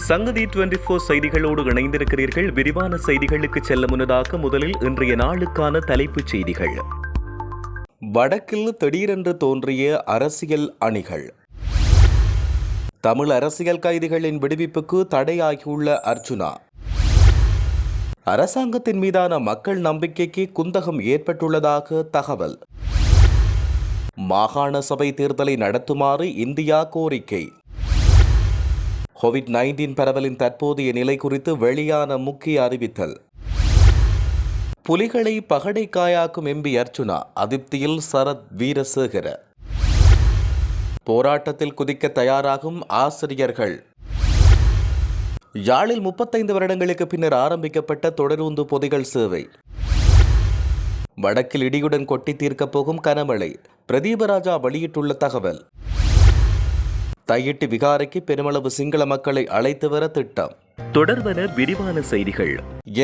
சங்கதி 24 செய்திகளோடு இணைந்திருக்கிறீர்கள். விரிவான செய்திகளுக்கு செல்ல முன்னதாக முதலில் இன்றைய நாளுக்கான தலைப்புச் செய்திகள். வடக்கில் திடீரென்று தோன்றிய அரசியல் அணிகள். தமிழ் அரசியல் கைதிகளின் விடுவிப்புக்கு தடையாகியுள்ள அர்ச்சுனா. அரசாங்கத்தின் மீதான மக்கள் நம்பிக்கைக்கு குந்தகம் ஏற்பட்டுள்ளதாக தகவல். மாகாண சபை தேர்தலை நடத்துமாறு இந்தியா கோரிக்கை. கோவிட்-19 பரவலின் தற்போதைய நிலை குறித்து வெளியான முக்கிய அறிவித்தல். புலிகளை பகடைக்காயாக்கும் எம்பி அர்ச்சுனா, அதிருப்தியில் சரத் வீரசேகர. போராட்டத்தில் குதிக்க தயாராகும் ஆசிரியர்கள். யாழில் 35 வருடங்களுக்கு பின்னர் ஆரம்பிக்கப்பட்ட தொடருந்து பொதிகள் சேவை. வடக்கில் இடியுடன் கொட்டி தீர்க்கப் போகும் கனமழை, பிரதீபராஜா வெளியிட்டுள்ள தகவல். தையிட்டு விகாரைக்கு பெருமளவு சிங்கள மக்களை அழைத்து வர திட்டம். தொடர்வன விரிவான செய்திகள்.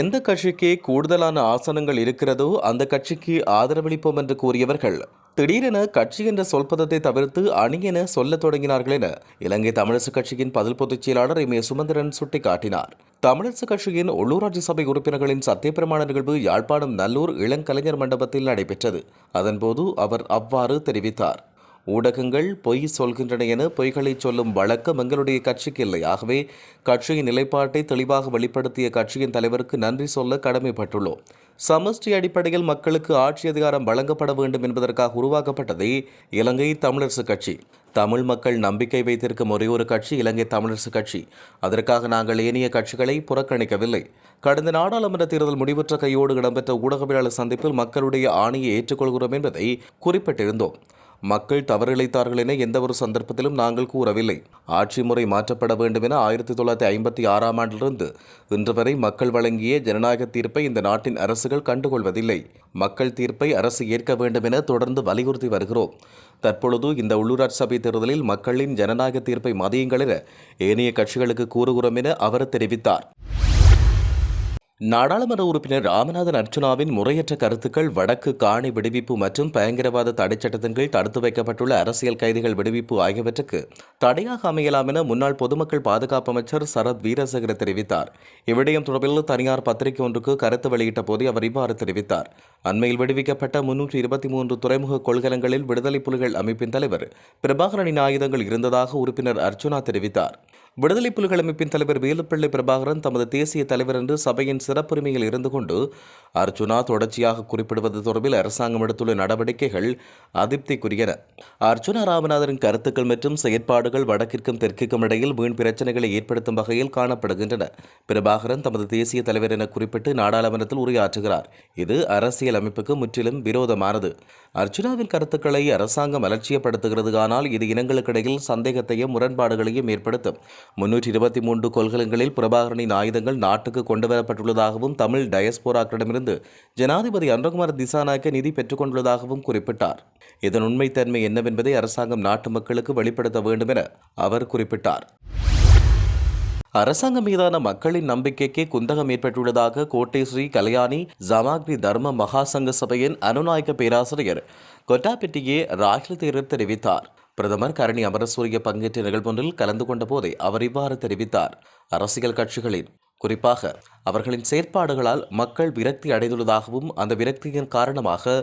எந்த கட்சிக்கு கூடுதலான ஆசனங்கள் இருக்கிறதோ அந்த கட்சிக்கு ஆதரவளிப்போம் என்று கூறியவர்கள் திடீரென கட்சி என்ற சொல்பதத்தை தவிர்த்து அணி என சொல்லத் தொடங்கினார்கள் என இலங்கை தமிழரசு கட்சியின் பதில் பொதுச் செயலாளர் எம். ஏ. சுமந்திரன் சுட்டிக்காட்டினார். தமிழரசு கட்சியின் உள்ளூராட்சி சபை உறுப்பினர்களின் சத்தியப்பிரமாண நிகழ்வு யாழ்ப்பாணம் நல்லூர் இளங்கலைஞர் மண்டபத்தில் நடைபெற்றது. அதன்போது அவர் அவ்வாறு தெரிவித்தார். ஊடகங்கள் பொய் சொல்கின்றன என பொய்களை சொல்லும் வழக்கம் எங்களுடைய கட்சிக்கு இல்லை. ஆகவே கட்சியின் நிலைப்பாட்டை தெளிவாக வெளிப்படுத்திய கட்சியின் தலைவருக்கு நன்றி சொல்ல கடமைப்பட்டுள்ளோம். சமஷ்டி அடிப்படையில் மக்களுக்கு ஆட்சி அதிகாரம் வழங்கப்பட வேண்டும் என்பதற்காக உருவாக்கப்பட்டதே இலங்கை தமிழரசு கட்சி. தமிழ் மக்கள் நம்பிக்கை வைத்திருக்கும் ஒரே ஒரு கட்சி இலங்கை தமிழரசு கட்சி. அதற்காக நாங்கள் ஏனைய கட்சிகளை புறக்கணிக்கவில்லை. கடந்த நாடாளுமன்ற தேர்தல் முடிவற்ற கையோடு இடம்பெற்ற ஊடகவியலாளர் சந்திப்பில் மக்களுடைய ஆணையை ஏற்றுக்கொள்கிறோம் என்பதை குறிப்பிட்டிருந்தோம். மக்கள் தவறிழைத்தார்கள் என எந்தவொரு சந்தர்ப்பத்திலும் நாங்கள் கூறவில்லை. ஆட்சி முறை மாற்றப்பட வேண்டும் என 1956ஆம் ஆண்டிலிருந்து இன்று வரை மக்கள் வழங்கிய ஜனநாயக தீர்ப்பை இந்த நாட்டின் அரசுகள் கண்டுகொள்வதில்லை. மக்கள் தீர்ப்பை அரசு ஏற்க வேண்டும் என தொடர்ந்து வலியுறுத்தி வருகிறோம். தற்பொழுது இந்த உள்ளூராட்சி சபை தேர்தலில் மக்களின் ஜனநாயக தீர்ப்பை மதியுங்கள் என ஏனைய கட்சிகளுக்கு கூறுகிறோம் என அவர் தெரிவித்தார். நாடாளுமன்ற உறுப்பினர் ராமநாதன் அர்ச்சுனாவின் முறையற்ற கருத்துக்கள் வடக்கு காணி விடுவிப்பு மற்றும் பயங்கரவாத தடை சட்டத்தின் கீழ் தடுத்து வைக்கப்பட்டுள்ள அரசியல் கைதிகள் விடுவிப்பு ஆகியவற்றுக்கு தடையாக அமையலாம் என முன்னாள் பொதுமக்கள் பாதுகாப்பு அமைச்சர் சரத் வீரசேகர தெரிவித்தார். இவ்விடயம் தொடர்பில் தனியார் பத்திரிகை ஒன்றுக்கு கருத்து வெளியிட்ட போது அவர் இவ்வாறு தெரிவித்தார். அண்மையில் விடுவிக்கப்பட்ட 323 துறைமுக கொள்கலங்களில் விடுதலை புலிகள் அமைப்பின் தலைவர் பிரபாகரனின் ஆயுதங்கள் இருந்ததாக உறுப்பினர் அர்ச்சுனா தெரிவித்தார். விடுதலை புலிகள் அமைப்பின் தலைவர் வேலுப்பிள்ளை பிரபாகரன் தமது தேசிய தலைவர் என்று சபையின் சிறப்புரிமையில் இருந்து கொண்டு அர்ச்சுனா தொடர்ச்சியாக குறிப்பிடுவது தொடர்பில் அரசாங்கம் எடுத்துள்ள நடவடிக்கைகள் அதிருப்திக்குரியன. அர்ச்சுனா ராமநாதனின் கருத்துக்கள் மற்றும் செயற்பாடுகள் வடக்கிற்கும் தெற்கிற்கும் இடையில் வீண் பிரச்சனைகளை ஏற்படுத்தும் வகையில் காணப்படுகின்றன. பிரபாகரன் தமது தேசிய தலைவர் என குறிப்பிட்டு நாடாளுமன்றத்தில் உரையாற்றுகிறார். இது அரசியல் அமைப்புக்கு முற்றிலும் விரோதமானது. அர்ச்சுனாவின் கருத்துக்களை அரசாங்கம் அலட்சியப்படுத்துகிறது. ஆனால் இது இனங்களுக்கிடையில் சந்தேகத்தையும் முரண்பாடுகளையும் ஏற்படுத்தும். 323 கொள்கலங்களில் பிரபாகரனின் ஆயுதங்கள் நாட்டுக்கு கொண்டுவரப்பட்டுள்ளதாகவும் தமிழ் டயஸ்போராக்களிடமிருந்து ஜனாதிபதி அனுரகுமார் திசாநாயக்க நிதி பெற்றுக் கொண்டுள்ளதாகவும் குறிப்பிட்டார். இதன் உண்மைத்தன்மை என்னவென்பதை அரசாங்கம் நாட்டு மக்களுக்கு வெளிப்படுத்த வேண்டும் என அவர் குறிப்பிட்டார். அரசாங்கம் மீதான மக்களின் நம்பிக்கைக்கு குந்தகம் ஏற்பட்டுள்ளதாக கோட்டை ஸ்ரீ கல்யாணி ஜமாக்ரி தர்ம மகாசங்க சபையின் அனுநாயக்க பேராசிரியர் கொட்டாபெட்டியே ராகில் தேரர் தெரிவித்தார். பிரதமர் கரணி அமரசூரிய பங்கேற்ற நிகழ்வொன்றில் கலந்து கொண்ட போதே அவர் இவ்வாறு தெரிவித்தார். அரசியல் கட்சிகளின் குறிப்பாக அவர்களின் செயற்பாடுகளால் மக்கள் விரக்தி அடைந்துள்ளதாகவும் அந்த விரக்தியின் காரணமாக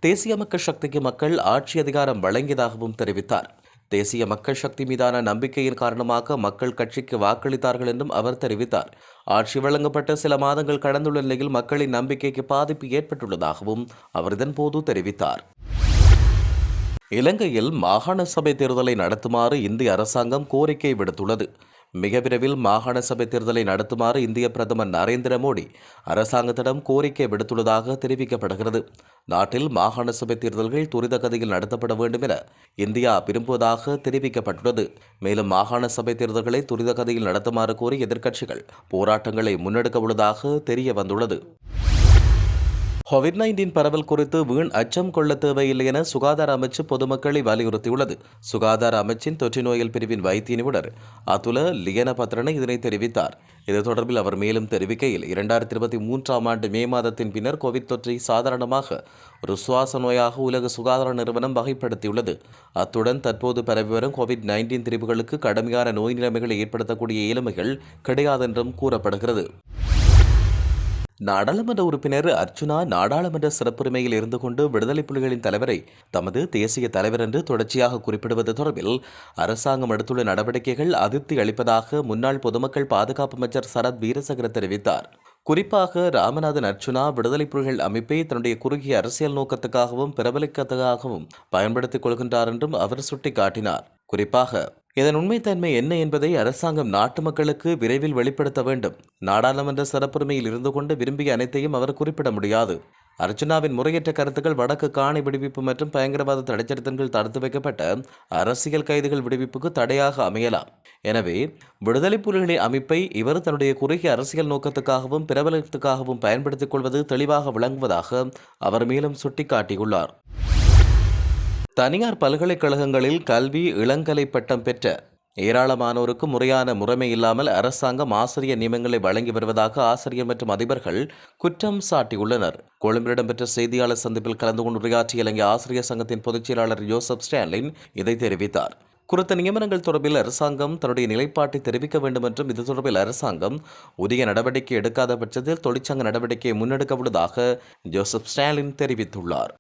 தேசிய மக்கள் சக்திக்கு மக்கள் ஆட்சி அதிகாரம் வழங்கியதாகவும் தெரிவித்தார். தேசிய மக்கள் சக்தி மீதான நம்பிக்கையின் காரணமாக மக்கள் கட்சிக்கு வாக்களித்தார்கள் என்றும் அவர் தெரிவித்தார். ஆட்சி வழங்கப்பட்ட சில மாதங்கள் கடந்துள்ள நிலையில் மக்களின் நம்பிக்கைக்கு பாதிப்பு ஏற்பட்டுள்ளதாகவும் அவர் இதன்போது தெரிவித்தார். இலங்கையில் மாகாண சபை தேர்தலை நடத்துமாறு இந்திய அரசாங்கம் கோரிக்கை விடுத்துள்ளது. மிக விரைவில் மாகாண சபை தேர்தலை நடத்துமாறு இந்திய பிரதமர் நரேந்திர மோடி அரசாங்கத்திடம் கோரிக்கை விடுத்துள்ளதாக தெரிவிக்கப்படுகிறது. நாட்டில் மாகாண சபை தேர்தல்கள் துரித கதியில் நடத்தப்பட வேண்டும் என இந்தியா விரும்புவதாக தெரிவிக்கப்பட்டுள்ளது. மேலும் மாகாண சபை தேர்தல்களை துரித கதியில் நடத்துமாறு கோரி எதிர்க்கட்சிகள் போராட்டங்களை முன்னெடுக்க உள்ளதாக தெரிய வந்துள்ளது. கோவிட்-19 பரவல் குறித்து வீண் அச்சம் கொள்ள தேவையில்லை என சுகாதார அமைச்சு பொதுமக்களை வலியுறுத்தியுள்ளது. சுகாதார அமைச்சின் தொற்று நோயல் பிரிவின் வைத்திய நிபுணர் அதுல லியனபத்ரன இதனை தெரிவித்தார். இது தொடர்பில் அவர் மேலும் தெரிவிக்கையில் 2023ஆம் ஆண்டு மே மாதத்தின் பின்னர் கோவிட் தொற்றை சாதாரணமாக ஒரு சுவாச நோயாக உலக சுகாதார நிறுவனம் வகைப்படுத்தியுள்ளது. அத்துடன் தற்போது பரவி வரும் கோவிட்-19 திரிவுகளுக்கு கடுமையான நோய் நிலைமைகளை ஏற்படுத்தக்கூடிய இயலுமைகள் கிடையாதென்றும் கூறப்படுகிறது. நாடாளுமன்ற உறுப்பினர் அர்ச்சுனா நாடாளுமன்ற சிறப்புரிமையில் இருந்து கொண்டு விடுதலை புலிகளின் தலைவரை தமது தேசிய தலைவர் என்று தொடர்ச்சியாக குறிப்பிடுவது தொடர்பில் அரசாங்கம் எடுத்துள்ள நடவடிக்கைகள் அதிருப்தி அளிப்பதாக முன்னாள் பொதுமக்கள் பாதுகாப்பு அமைச்சர் சரத் வீரசேகர தெரிவித்தார். குறிப்பாக ராமநாதன் அர்ச்சுனா விடுதலை புலிகள் அமைப்பை தன்னுடைய குறுகிய அரசியல் நோக்கத்துக்காகவும் பிரபலிக்கத்துக்காகவும் பயன்படுத்திக் கொள்கின்றார் என்றும் அவர் சுட்டிக்காட்டினார். குறிப்பாக இதன் உண்மைத்தன்மை என்ன என்பதை அரசாங்கம் நாட்டு மக்களுக்கு விரைவில் வெளிப்படுத்த வேண்டும். நாடாளுமன்ற சிறப்புரிமையில் இருந்து கொண்டு விரும்பிய அனைத்தையும் அவர் குறிப்பிட முடியாது. அர்ச்சுனாவின் முறையற்ற கருத்துக்கள் வடக்கு காணி விடுவிப்பு மற்றும் பயங்கரவாத தடைச்சட்டங்கள் தடுத்து வைக்கப்பட்ட அரசியல் கைதிகள் விடுவிப்புக்கு தடையாக அமையலாம். எனவே விடுதலை புலிகளின் அமைப்பை இவர் தன்னுடைய குறுகிய அரசியல் நோக்கத்துக்காகவும் பிரபலத்துக்காகவும் பயன்படுத்திக் கொள்வது தெளிவாக விளங்குவதாக அவர் மேலும் சுட்டிக்காட்டியுள்ளார். தனியார் பல்கலைக்கழகங்களில் கல்வி இளங்கலை பட்டம் பெற்ற ஏராளமானோருக்கு முறைமை இல்லாமல் அரசாங்கம் ஆசிரியர் நியமனங்களை வழங்கி வருவதாக ஆசிரியர் மற்றும் அதிபர்கள் குற்றம் சாட்டியுள்ளனர். கொழும்பில் இடம்பெற்ற செய்தியாளர் சந்திப்பில் கலந்து கொண்டு உரையாற்றிய இலங்கை ஆசிரியர் சங்கத்தின் பொதுச் செயலாளர் ஜோசப் ஸ்டாலின் இதை தெரிவித்தார். குறித்த நியமனங்கள் தொடர்பில் அரசாங்கம் தன்னுடைய நிலைப்பாட்டை தெரிவிக்க வேண்டும் என்றும் இது தொடர்பில் அரசாங்கம் உரிய நடவடிக்கை எடுக்காத பட்சத்தில் தொழிற்சங்க நடவடிக்கையை முன்னெடுக்க உள்ளதாக ஜோசப் ஸ்டாலின் தெரிவித்துள்ளார்.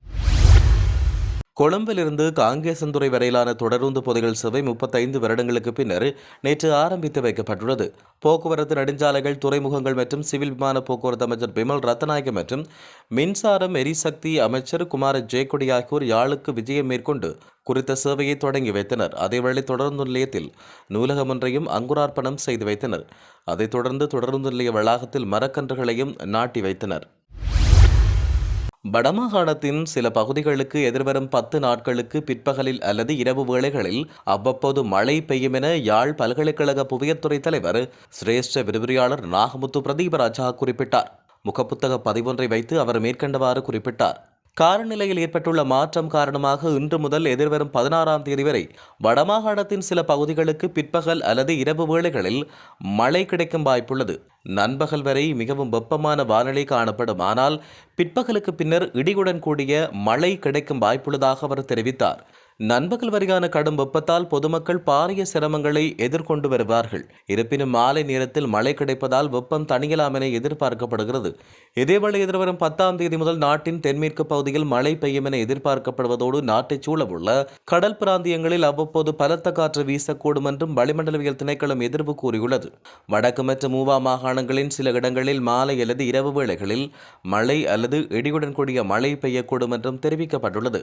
கொழும்பிலிருந்து காங்கேசன்துறை வரையிலான தொடருந்து பொதிகள் சேவை 35 வருடங்களுக்கு பின்னர் நேற்று ஆரம்பித்து வைக்கப்பட்டுள்ளது. போக்குவரத்து, நெடுஞ்சாலைகள், துறைமுகங்கள் மற்றும் சிவில் விமான போக்குவரத்து அமைச்சர் பிமல் ரத்நாயக்க மற்றும் மின்சாரம் எரிசக்தி அமைச்சர் குமார ஜெயக்கொடி ஆகியோர் யாழுக்கு விஜயம் மேற்கொண்டு குறித்த சேவையை தொடங்கி வைத்தனர். அதேவேளை தொடருந்து நிலையத்தில் நூலகம் ஒன்றையும் அங்குரார்ப்பணம் செய்து வைத்தனர். அதைத் தொடர்ந்து தொடருந்து நிலைய வளாகத்தில் மரக்கன்றுகளையும் நாட்டி வைத்தனர். வடமாகாணத்தின் சில பகுதிகளுக்கு எதிர்வரும் 10 நாட்களுக்கு பிற்பகலில் அல்லது இரவு வேளைகளில் அவ்வப்போது மழை பெய்யும் என யாழ் பல்கலைக்கழக புவியத்துறை தலைவர் சிரேஷ்ட விரிவுரையாளர் நாகமுத்து பிரதீபராஜா குறிப்பிட்டார். முகப்புத்தக பதிவொன்றை வைத்து அவர் மேற்கண்டவாறு குறிப்பிட்டார். காலநிலையில் ஏற்பட்டுள்ள மாற்றம் காரணமாக இன்று முதல் எதிர்வரும் 16ஆம் தேதி வரை வடமாகாணத்தின் சில பகுதிகளுக்கு பிற்பகல் அல்லது இரவு வேளைகளில் மழை கிடைக்கும் வாய்ப்புள்ளது. நண்பகல் வரை மிகவும் வெப்பமான வானிலை காணப்படும். ஆனால் பிற்பகலுக்கு பின்னர் இடியுடன் கூடிய மழை கிடைக்கும் வாய்ப்புள்ளதாக அவர் தெரிவித்தார். நண்பகல் வரையான கடும் வெப்பத்தால் பொதுமக்கள் பாரிய சிரமங்களை எதிர்கொண்டு வருவார்கள். இருப்பினும் மாலை நேரத்தில் மழை கிடைப்பதால் வெப்பம் தணியலாம் என எதிர்பார்க்கப்படுகிறது. இதேவேளை எதிர்வரும் 10ஆம் தேதி முதல் நாட்டின் தென்மேற்கு பகுதியில் மழை பெய்யும் என எதிர்பார்க்கப்படுவதோடு நாட்டைச் சூழவுள்ள கடல் பிராந்தியங்களில் அவ்வப்போது பலத்த காற்று வீசக்கூடும் என்றும் வளிமண்டலவியல் திணைக்களம் எதிர்ப்பு கூறியுள்ளது. வடக்கு மற்றும் மூவா மாகாணங்களின் சில இடங்களில் மாலை அல்லது இரவு வேளைகளில் மழை அல்லது இடியுடன் கூடிய மழை பெய்யக்கூடும் என்றும் தெரிவிக்கப்பட்டுள்ளது.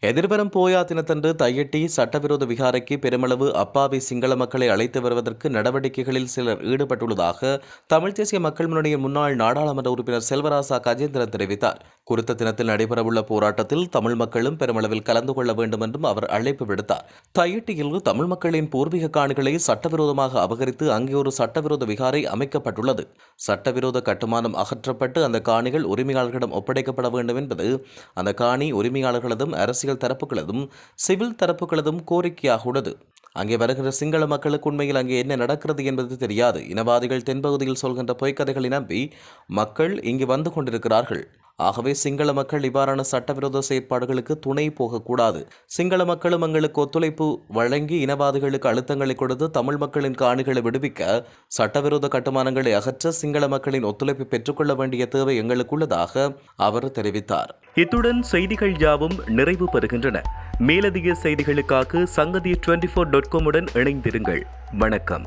எதிர்வரும் போயா தினத்தன்று தையிட்டி சட்டவிரோத விகாரைக்கு பெருமளவு அப்பாவி சிங்கள மக்களை அழைத்து வருவதற்கு நடவடிக்கைகளில் சிலர் ஈடுபட்டுள்ளதாக தமிழ் தேசிய மக்கள் முன்னணியின் முன்னாள் நாடாளுமன்ற உறுப்பினர் செல்வராசா கஜேந்திரன் தெரிவித்தார். குறித்த தினத்தில் நடைபெறவுள்ள போராட்டத்தில் தமிழ் மக்களும் பெருமளவில் கலந்து கொள்ள வேண்டும் என்றும் அவர் அழைப்பு விடுத்தார். தையிட்டியில் தமிழ் மக்களின் பூர்வீக காணிகளை சட்டவிரோதமாக அபகரித்து அங்கே ஒரு சட்டவிரோத விகாரை அமைக்கப்பட்டுள்ளது. சட்டவிரோத கட்டுமானம் அகற்றப்பட்டு அந்த காணிகள் உரிமையாளர்களிடம் ஒப்படைக்கப்பட வேண்டும் என்பது அந்த காணி உரிமையாளர்களதும் அரசியல் தரப்புகளதும் சிவில் தரப்புகளதும் கோரிக்கையாக உள்ளது. அங்கே வருகின்ற சிங்கள மக்களுக்கு உண்மையில் அங்கே என்ன நடக்கிறது என்பது தெரியாது. இனவாதிகள் தென்பகுதியில் சொல்கின்ற பொய்க்கதைகளை நம்பி மக்கள் இங்கு வந்து கொண்டிருக்கிறார்கள். ஆகவே சிங்கள மக்கள் இவ்வாறான சட்டவிரோத செயற்பாடுகளுக்கு துணை போகக்கூடாது. சிங்கள மக்களும் எங்களுக்கு ஒத்துழைப்பு வழங்கி இனவாதிகளுக்கு அழுத்தங்களை கொடுத்து தமிழ் மக்களின் காணிகளை விடுவிக்க சட்டவிரோத கட்டுமானங்களை அகற்ற சிங்கள மக்களின் ஒத்துழைப்பை பெற்றுக்கொள்ள வேண்டிய தேவை எங்களுக்குள்ளதாக அவர் தெரிவித்தார். இத்துடன் செய்திகள் யாவும் நிறைவு பெறுகின்றன. மேலதிக செய்திகளுக்காக சங்கதி 24.com உடன் இணைந்திருங்கள். வணக்கம்.